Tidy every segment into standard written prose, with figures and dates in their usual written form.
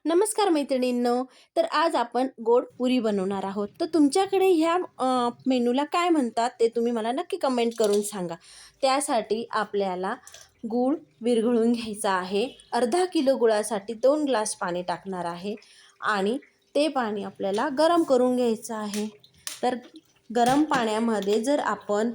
नमस्कार मैत्रिणींनो. तर आज आपण गोड पुरी बनवणार आहोत. तर तुमच्याकडे ह्या मेनूला काय म्हणतात ते तुम्ही मला नक्की कमेंट करून सांगा. त्यासाठी आपल्याला गूळ विरघळून घ्यायचा आहे. अर्धा किलो गुळासाठी 2 ग्लास पाणी टाकणार आहे आणि ते पाणी आपल्याला गरम करून घ्यायचं आहे. तर गरम पाण्यामध्ये जर आपण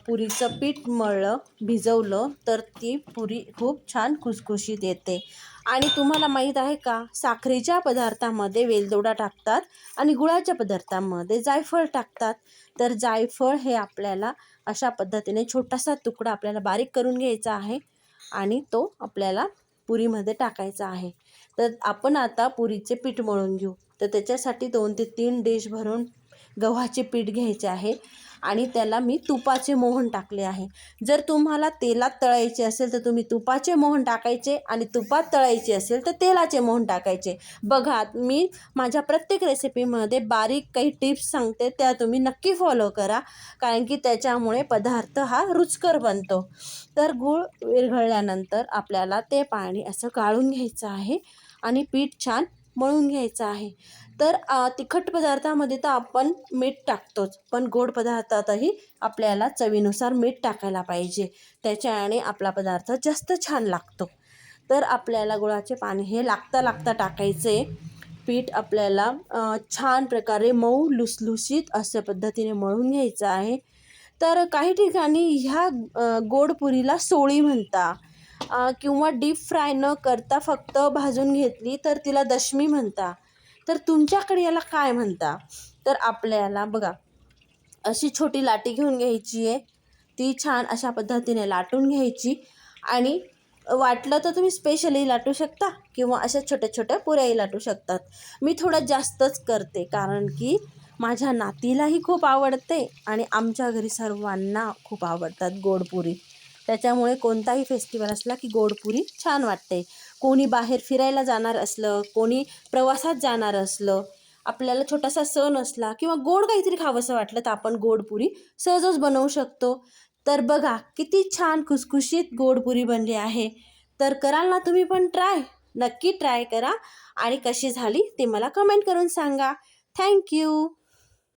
पुरीचं पीठ मळलं, भिजवलं तर ती पुरी खूप छान खुसखुशीत येते. आणि तुम्हाला माहीत आहे का, साखरेच्या पदार्थामध्ये वेलदोडा टाकतात आणि गुळाच्या पदार्थामध्ये जायफळ टाकतात. तर जायफळ हे आपल्याला अशा पद्धतीने छोटासा तुकडा आपल्याला बारीक करून घ्यायचा आहे आणि तो आपल्याला पुरीमध्ये टाकायचा आहे. तर आपण आता पुरीचे पीठ मळून घेऊ. तर त्याच्यासाठी 2 ते 3 डिश भरून गव्हाचे पीठ घ्यायचे आहे आणि त्याला मी तुपाचे मोहन टाकले आहे. जर तुम्हाला तेलात तळायचे असेल तर तुम्ही तुपाचे मोहन टाकायचे आणि तुपात तळायचे असेल तर तेलाचे मोहन टाकायचे. बघा, मी माझ्या प्रत्येक रेसिपीमध्ये बारीक काही टिप्स सांगते, त्या तुम्ही नक्की फॉलो करा, कारण की त्याच्यामुळे पदार्थ हा रुचकर बनतो. तर गूळ विरघळल्यानंतर आपल्याला ते पाणी असं गाळून घ्यायचं आहे आणि पीठ छान मळून घ्यायचं आहे. तर तिखट पदार्थामध्ये तर आपण मीठ टाकतोच, पण गोड पदार्थातही आपल्याला चवीनुसार मीठ टाकायला पाहिजे. त्याच्याने आपला पदार्थ जास्त छान लागतो. तर आपल्याला गुळाचे पाणी हे लागता टाकायचे. पीठ आपल्याला छान प्रकारे मऊ लुसलुशीत अशा पद्धतीने मळून घ्यायचं आहे. तर काही ठिकाणी ह्या गोड पुरीला सोळी म्हणता किंवा डीप फ्राय न करता फक्त भाजून घेतली तर तिला दशमी म्हणता. तर तुमच्याकडे याला काय म्हणता? तर आपल्याला बघा, अशी छोटी लाटी घेऊन घ्यायची आहे. ती छान अशा पद्धतीने लाटून घ्यायची आणि वाटलं तर तुम्ही स्पेशली लाटू शकता किंवा अशा छोट्या छोट्या पुऱ्याही लाटू शकतात. मी थोडं जास्तच करते, कारण की माझ्या नातीलाही खूप आवडते आणि आमच्या घरी सर्वांना खूप आवडतात गोडपुरी. त्याच्यामुळे कोणताही फेस्टिवल असला की गोडपुरी छान वाटते. कोणी बाहेर फिरायला जाणार असलं, कोणी प्रवासात जाणार असलं, आपल्याला छोटासा सण असला किंवा गोड काहीतरी खावंसं वाटलं तर आपण गोडपुरी सहजच बनवू शकतो. तर बघा, किती छान खुसखुशीत गोडपुरी बनली आहे. तर कराल ना तुम्ही पण ट्राय? नक्की ट्राय करा आणि कशी झाली ते मला कमेंट करून सांगा. थँक्यू.